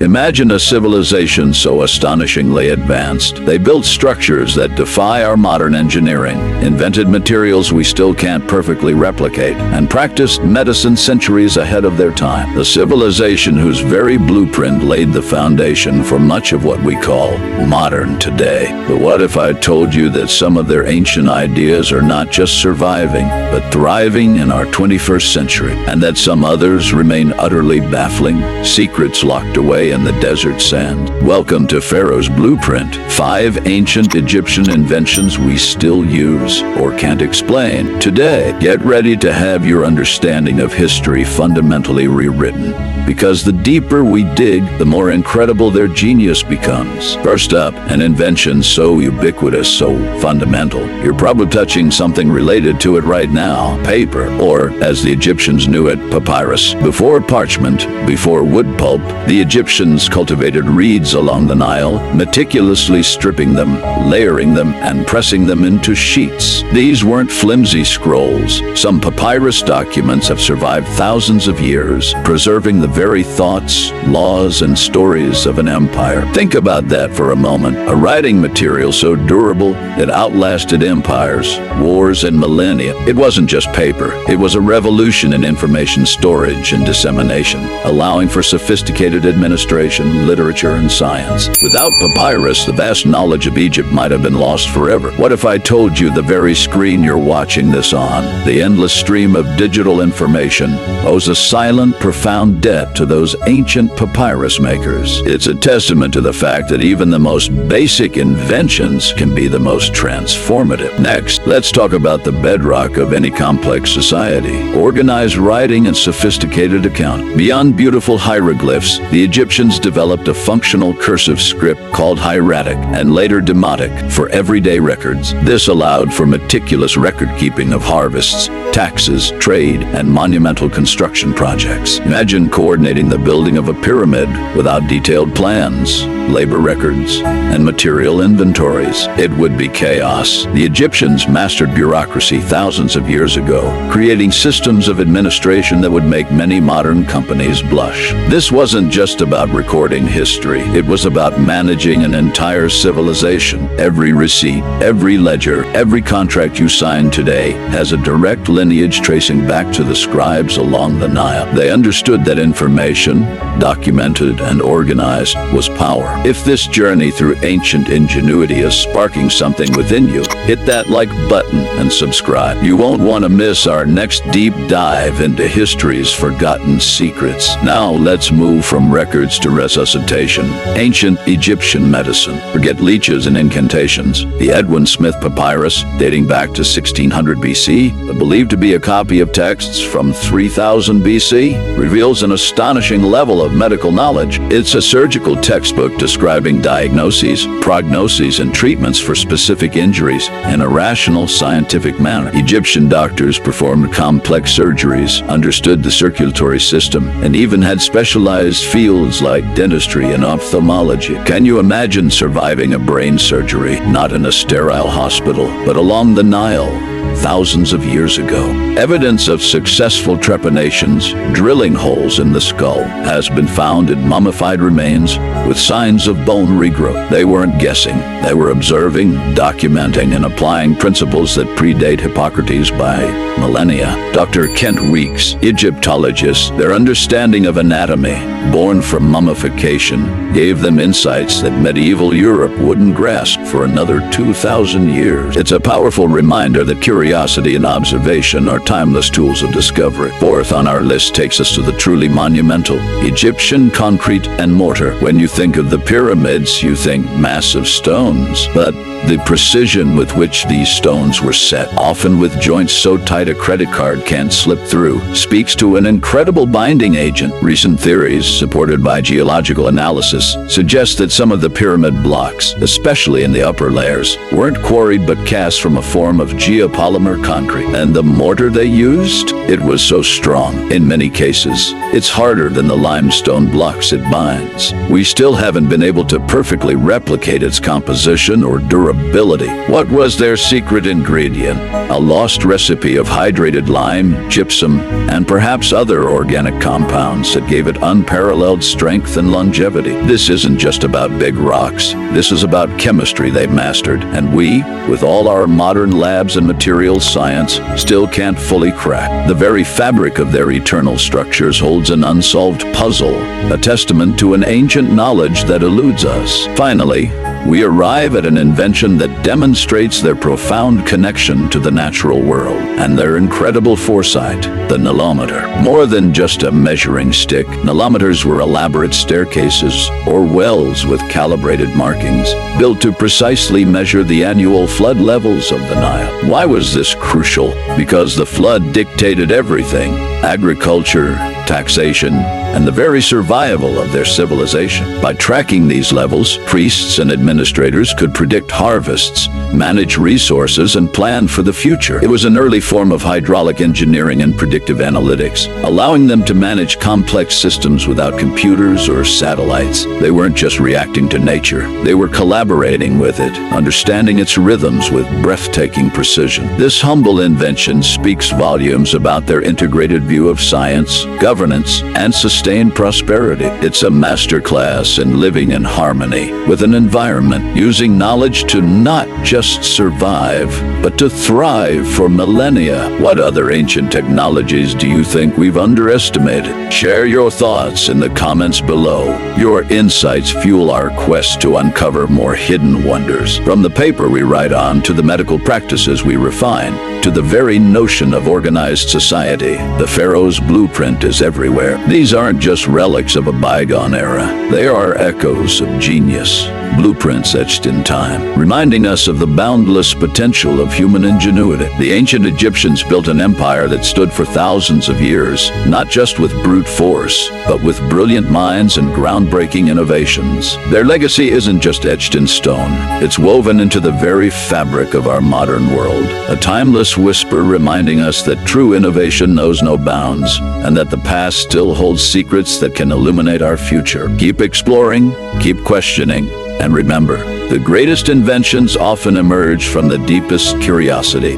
Imagine a civilization so astonishingly advanced. They built structures that defy our modern engineering, invented materials we still can't perfectly replicate, and practiced medicine centuries ahead of their time. The civilization whose very blueprint laid the foundation for much of what we call modern today. But what if I told you that some of their ancient ideas are not just surviving, but thriving in our 21st century, and that some others remain utterly baffling, secrets locked away in the desert sand? Welcome to Pharaoh's Blueprint, 5 ancient Egyptian inventions we still use or can't explain. Today, get ready to have your understanding of history fundamentally rewritten, because the deeper we dig, the more incredible their genius becomes. First up, an invention so ubiquitous, so fundamental, you're probably touching something related to it right now: paper, or as the Egyptians knew it, papyrus. Before parchment, before wood pulp, the Egyptians cultivated reeds along the Nile, meticulously stripping them, layering them, and pressing them into sheets. These weren't flimsy scrolls. Some papyrus documents have survived thousands of years, preserving the very thoughts, laws, and stories of an empire. Think about that for a moment. A writing material so durable it outlasted empires, wars, and millennia. It wasn't just paper. It was a revolution in information storage and dissemination, allowing for sophisticated administration, literature, and science. Without papyrus, the vast knowledge of Egypt might have been lost forever. What if I told you the very screen you're watching this on, the endless stream of digital information, owes a silent, profound debt to those ancient papyrus makers? It's a testament to the fact that even the most basic inventions can be the most transformative. Next, let's talk about the bedrock of any complex society: organized writing and sophisticated accounting. Beyond beautiful hieroglyphs, the Egyptians developed a functional cursive script called hieratic and later demotic for everyday records. This allowed for meticulous record-keeping of harvests, taxes, trade, and monumental construction projects. Imagine coordinating the building of a pyramid without detailed plans, labor records, and material inventories. It would be chaos. The Egyptians mastered bureaucracy thousands of years ago, creating systems of administration that would make many modern companies blush. This wasn't just about recording history. It was about managing an entire civilization. Every receipt, every ledger, every contract you sign today has a direct lineage tracing back to the scribes along the Nile. They understood that information, documented and organized, was power. If this journey through ancient ingenuity is sparking something within you, hit that like button and subscribe. You won't want to miss our next deep dive into history's forgotten secrets. Now let's move from records to resuscitation. Ancient Egyptian medicine. Forget leeches and incantations. The Edwin Smith papyrus, dating back to 1600 BC, but believed to be a copy of texts from 3000 BC, reveals an astonishing level of medical knowledge. It's a surgical textbook describing diagnoses, prognoses, and treatments for specific injuries in a rational, scientific manner. Egyptian doctors performed complex surgeries, understood the circulatory system, and even had specialized fields like dentistry and ophthalmology. Can you imagine surviving a brain surgery, not in a sterile hospital, but along the Nile, thousands of years ago? Evidence of successful trepanations, drilling holes in the skull, has been found in mummified remains with signs of bone regrowth. They weren't guessing. They were observing, documenting, and applying principles that predate Hippocrates by millennia. Dr. Kent Weeks, Egyptologist, their understanding of anatomy, born from mummification, gave them insights that medieval Europe wouldn't grasp for another 2,000 years. It's a powerful reminder that curiosity and observation are timeless tools of discovery. Fourth on our list takes us to the truly monumental: Egyptian concrete and mortar. When you think of the pyramids, you think massive stones, but the precision with which these stones were set, often with joints so tight a credit card can't slip through, speaks to an incredible binding agent. Recent theories, supported by geological analysis, suggest that some of the pyramid blocks, especially in the upper layers, weren't quarried but cast from a form of geopotential polymer concrete. And the mortar they used? It was so strong. In many cases, it's harder than the limestone blocks it binds. We still haven't been able to perfectly replicate its composition or durability. What was their secret ingredient? A lost recipe of hydrated lime, gypsum, and perhaps other organic compounds that gave it unparalleled strength and longevity. This isn't just about big rocks. This is about chemistry they've mastered, and we, with all our modern labs and materials science, still can't fully crack. The very fabric of their eternal structures holds an unsolved puzzle, a testament to an ancient knowledge that eludes us. Finally, we arrive at an invention that demonstrates their profound connection to the natural world and their incredible foresight, the nilometer. More than just a measuring stick, nilometers were elaborate staircases or wells with calibrated markings, built to precisely measure the annual flood levels of the Nile. Why was this crucial? Because the flood dictated everything: agriculture, taxation, and the very survival of their civilization. By tracking these levels, priests and administrators could predict harvests, manage resources, and plan for the future. It was an early form of hydraulic engineering and predictive analytics, allowing them to manage complex systems without computers or satellites. They weren't just reacting to nature, they were collaborating with it, understanding its rhythms with breathtaking precision. This humble invention speaks volumes about their integrated view of science, governance, and sustained prosperity. It's a masterclass in living in harmony with an environment, using knowledge to not just survive, but to thrive for millennia. What other ancient technologies do you think we've underestimated? Share your thoughts in the comments below. Your insights fuel our quest to uncover more hidden wonders. From the paper we write on, to the medical practices we refine, to the very notion of organized society, the pharaoh's blueprint is everywhere. These aren't just relics of a bygone era. They are echoes of genius, blueprints etched in time, reminding us of the boundless potential of human ingenuity. The ancient Egyptians built an empire that stood for thousands of years, not just with brute force, but with brilliant minds and groundbreaking innovations. Their legacy isn't just etched in stone. It's woven into the very fabric of our modern world, a timeless whisper reminding us that true innovation knows no bounds, and that the past still holds secrets that can illuminate our future. Keep exploring, keep questioning, and remember, the greatest inventions often emerge from the deepest curiosity.